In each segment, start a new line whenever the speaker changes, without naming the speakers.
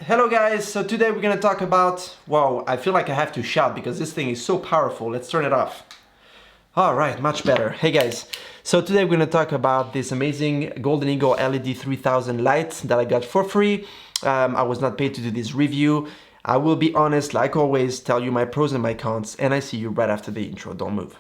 Hello guys, so today we're gonna talk about, wow, I feel like I have to shout because this thing is so powerful. Let's turn it off. All right, much better. Hey guys, so today we're gonna talk about this amazing Golden Eagle LED3000 lights that I got for free. I was not paid to do this review. I will be honest, like always, tell you my pros and my cons, and I see you right after the intro. Don't move.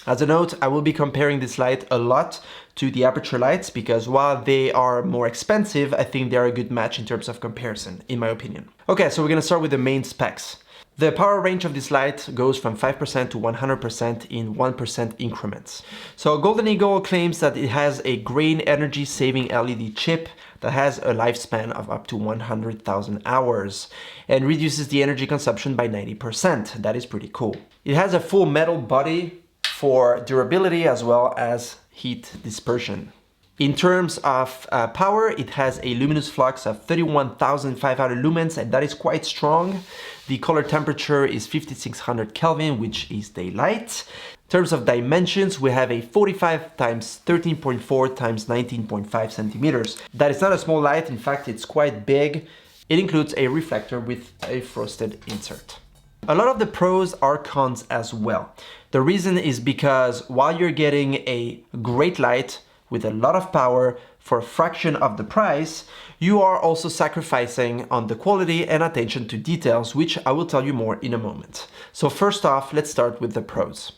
As a note, I will be comparing this light a lot to the Aperture lights because while they are more expensive, I think they are a good match in terms of comparison, in my opinion. Okay, so we're gonna start with the main specs. The power range of this light goes from 5% to 100% in 1% increments. So Golden Eagle claims that it has a grain energy saving LED chip that has a lifespan of up to 100,000 hours and reduces the energy consumption by 90%. That is pretty cool. It has a full metal body for durability as well as heat dispersion. In terms of power, it has a luminous flux of 31,500 lumens, and that is quite strong. The color temperature is 5600 Kelvin, which is daylight. In terms of dimensions, we have a 45 times 13.4 times 19.5 centimeters. That is not a small light, in fact, it's quite big. It includes a reflector with a frosted insert. A lot of the pros are cons as well. The reason is because while you're getting a great light with a lot of power for a fraction of the price, you are also sacrificing on the quality and attention to details, which I will tell you more in a moment. So first off, let's start with the pros.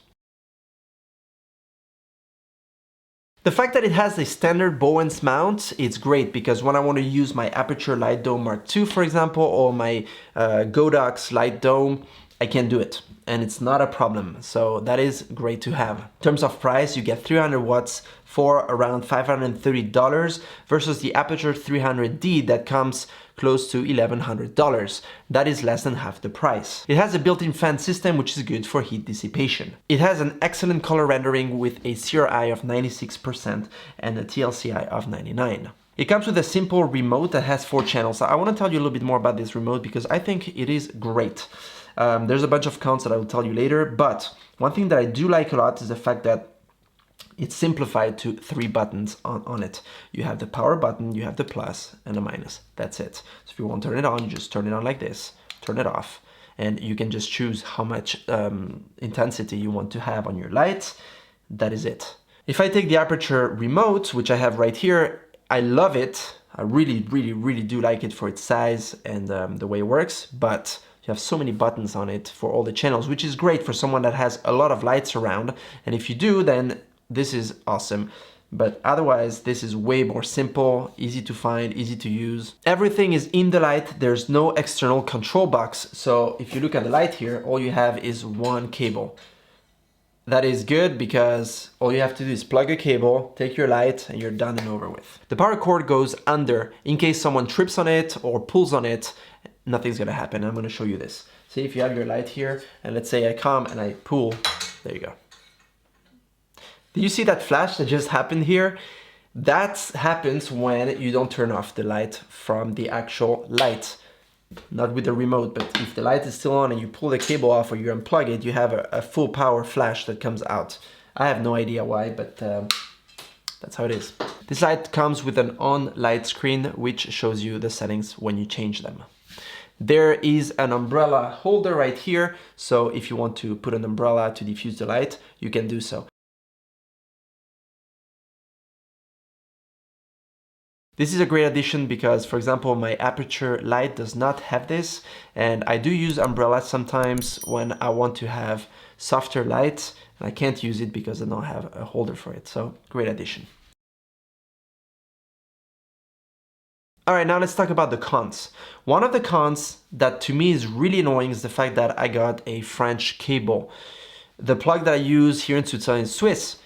The fact that it has a standard Bowens mount, it's great because when I want to use my Aperture Light Dome Mark II, for example, or my Godox Light Dome, I can do it and it's not a problem. So that is great to have. In terms of price, you get 300 watts for around $530 versus the Aputure 300D that comes close to $1,100. That is less than half the price. It has a built-in fan system, which is good for heat dissipation. It has an excellent color rendering with a CRI of 96% and a TLCI of 99. It comes with a simple remote that has 4 channels. I want to tell you a little bit more about this remote because I think it is great. There's a bunch of cons that I will tell you later, but one thing that I do like a lot is the fact that it's simplified to 3 buttons on it. You have the power button, you have the plus and a minus. That's it. So if you want to turn it on, you just turn it on like this, turn it off, and you can just choose how much intensity you want to have on your light. That is it. If I take the Aperture Remote, which I have right here, I love it. I really do like it for its size and the way it works, but you have so many buttons on it for all the channels, which is great for someone that has a lot of lights around. And if you do, then this is awesome. But otherwise, this is way more simple, easy to find, easy to use. Everything is in the light. There's no external control box. So if you look at the light here, all you have is one cable. That is good because all you have to do is plug a cable, take your light, and you're done and over with. The power cord goes under. In case someone trips on it or pulls on it, nothing's gonna happen. I'm gonna show you this. See, if you have your light here, and let's say I come and I pull, there you go. Did you see that flash that just happened here? That happens when you don't turn off the light from the actual light. Not with the remote, but if the light is still on and you pull the cable off or you unplug it, you have a full power flash that comes out. I have no idea why, but that's how it is. This light comes with an on light screen, which shows you the settings when you change them. There is an umbrella holder right here, so if you want to put an umbrella to diffuse the light, you can do so. This is a great addition because, for example, my Aperture light does not have this, and I do use umbrellas sometimes when I want to have softer light, and I can't use it because I don't have a holder for it, so great addition. All right, now let's talk about the cons. One of the cons that to me is really annoying is the fact that I got a French cable. The plug that I use here in Switzerland is Swiss.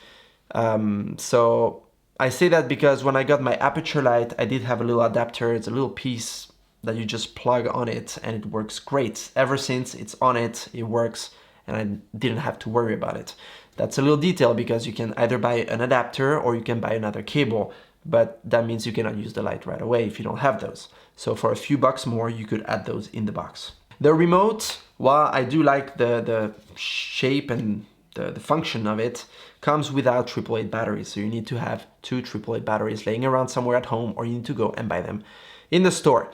So I say that because when I got my Aperture light, I did have a little adapter. It's a little piece that you just plug on it and it works great. Ever since it's on it, it works and I didn't have to worry about it. That's a little detail because you can either buy an adapter or you can buy another cable. But that means you cannot use the light right away if you don't have those. So for a few bucks more, you could add those in the box. The remote, while I do like the shape and the function of it, comes without AAA batteries. So you need to have two AAA batteries laying around somewhere at home, or you need to go and buy them in the store.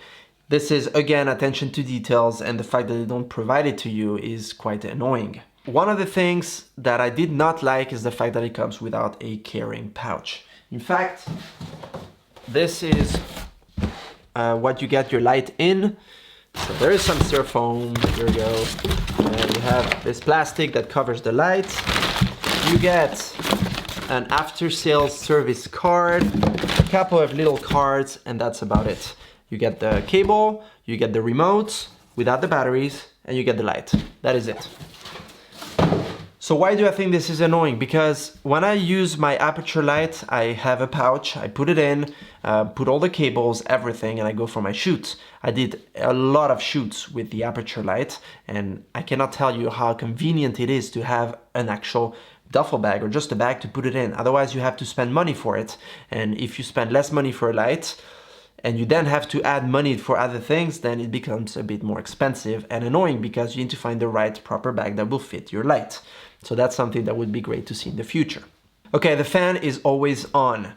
This is, again, attention to details, and the fact that they don't provide it to you is quite annoying. One of the things that I did not like is the fact that it comes without a carrying pouch. In fact, this is what you get your light in. So there is some styrofoam, here we go. And you have this plastic that covers the light. You get an after sales service card, a couple of little cards, and that's about it. You get the cable, you get the remote without the batteries, and you get the light. That is it. So why do I think this is annoying? Because when I use my Aperture light, I have a pouch, I put it in, put all the cables, everything, and I go for my shoots. I did a lot of shoots with the Aperture light, and I cannot tell you how convenient it is to have an actual duffel bag or just a bag to put it in. Otherwise, you have to spend money for it. And if you spend less money for a light, and you then have to add money for other things, then it becomes a bit more expensive and annoying because you need to find the right proper bag that will fit your light. So that's something that would be great to see in the future. Okay, the fan is always on.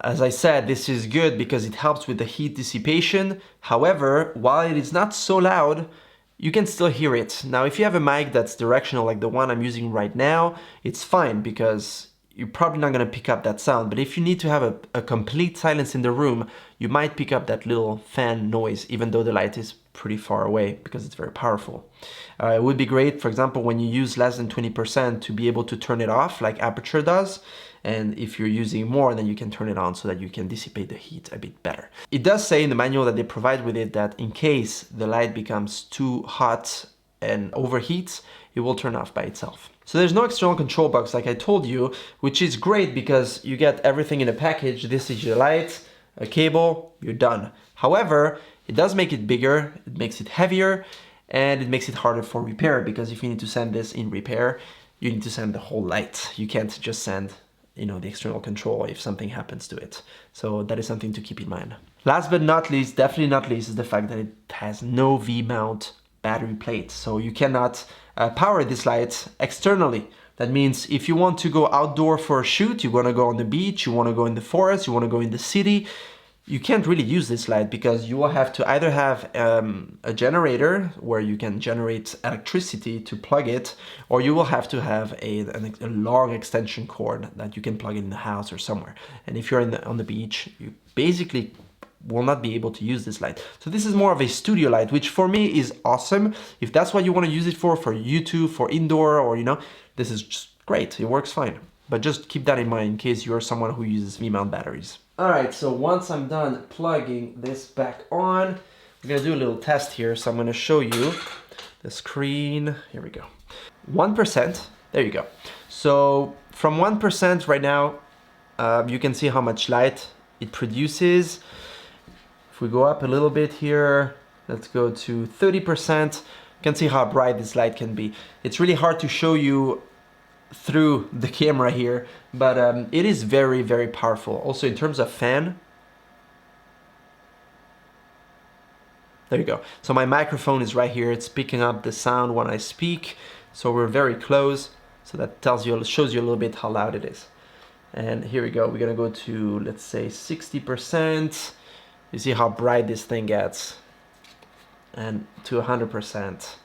As I said, this is good because it helps with the heat dissipation. However, while it is not so loud, you can still hear it. Now, if you have a mic that's directional like the one I'm using right now, it's fine because you're probably not going to pick up that sound. But if you need to have a complete silence in the room, you might pick up that little fan noise, even though the light is pretty far away because it's very powerful. It would be great, for example, when you use less than 20% to be able to turn it off like Aperture does. And if you're using more, then you can turn it on so that you can dissipate the heat a bit better. It does say in the manual that they provide with it that in case the light becomes too hot and overheats, it will turn off by itself. So there's no external control box like I told you, which is great because you get everything in a package. This is your light, a cable, you're done. However, it does make it bigger, it makes it heavier, and it makes it harder for repair because if you need to send this in repair, you need to send the whole light. You can't just send, the external control if something happens to it. So that is something to keep in mind. Last but not least, definitely not least, is the fact that it has no V-mount battery plate. So you cannot power this light externally. That means if you want to go outdoor for a shoot, you want to go on the beach, you want to go in the forest, you want to go in the city, you can't really use this light because you will have to either have a generator where you can generate electricity to plug it, or you will have to have a long extension cord that you can plug in the house or somewhere. And if you're on the beach, you basically will not be able to use this light. So this is more of a studio light, which for me is awesome. If that's what you want to use it for YouTube, for indoor, or this is just great. It works fine. But just keep that in mind in case you're someone who uses V-mount batteries. All right, so once I'm done plugging this back on, we're gonna do a little test here. So I'm gonna show you the screen. Here we go. 1%, there you go. So from 1% right now, you can see how much light it produces. If we go up a little bit here, let's go to 30%. You can see how bright this light can be. It's really hard to show you through the camera here, but it is very, very powerful. Also in terms of fan, there you go. So my microphone is right here. It's picking up the sound when I speak. So we're very close. So that shows you a little bit how loud it is. And here we go. We're gonna go to, let's say 60%. You see how bright this thing gets. And to 100%.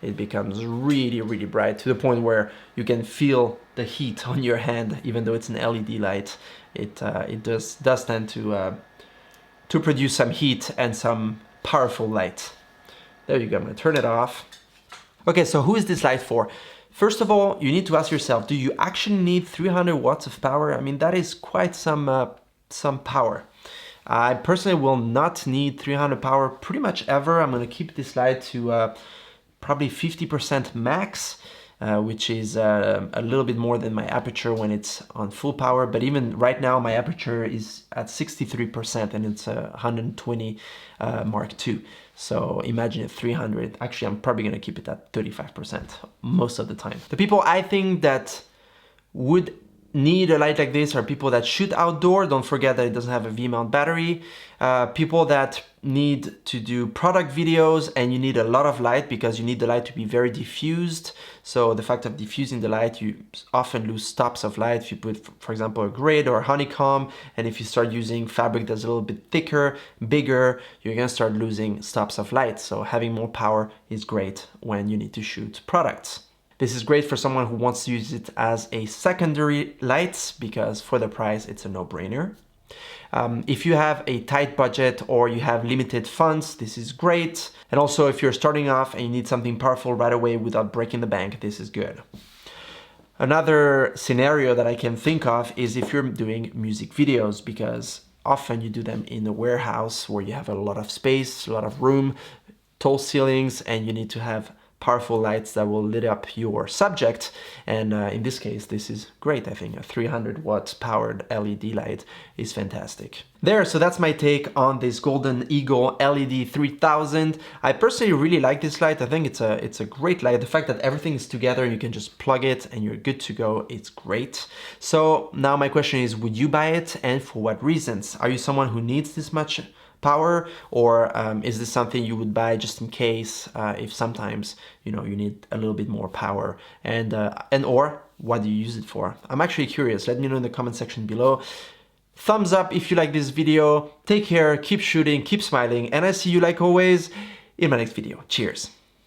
It becomes really, really bright to the point where you can feel the heat on your hand, even though it's an LED light. It does tend to produce some heat and some powerful light. There you go, I'm gonna turn it off. Okay, so who is this light for? First of all, you need to ask yourself, do you actually need 300 watts of power? I mean, that is quite some power. I personally will not need 300 power pretty much ever. I'm gonna keep this light to probably 50% max, which is a little bit more than my Aperture when it's on full power. But even right now, my Aperture is at 63% and it's a 120 Mark II. So imagine at 300. Actually, I'm probably gonna keep it at 35% most of the time. The people I think that would need a light like this are people that shoot outdoor. Don't forget that it doesn't have a V-mount battery. People that need to do product videos and you need a lot of light because you need the light to be very diffused. So the fact of diffusing the light, you often lose stops of light. If you put, for example, a grid or a honeycomb, and if you start using fabric that's a little bit thicker, bigger, you're gonna start losing stops of light. So having more power is great when you need to shoot products. This is great for someone who wants to use it as a secondary light because for the price, it's a no-brainer. If you have a tight budget or you have limited funds, this is great. And also if you're starting off and you need something powerful right away without breaking the bank, this is good. Another scenario that I can think of is if you're doing music videos, because often you do them in a warehouse where you have a lot of space, a lot of room, tall ceilings, and you need to have powerful lights that will lit up your subject. And in this case, this is great. I think a 300 watt powered LED light is fantastic. There, so that's my take on this Golden Eagle LED3000. I personally really like this light. I think it's a great light. The fact that everything is together, you can just plug it and you're good to go. It's great. So now my question is, would you buy it and for what reasons? Are you someone who needs this much power, or is this something you would buy just in case if sometimes you need a little bit more power, and or what do you use it for? I'm actually curious. Let me know in the comment section below. Thumbs up if you like this video. Take care, keep shooting, keep smiling, and I see you like always in my next video. Cheers.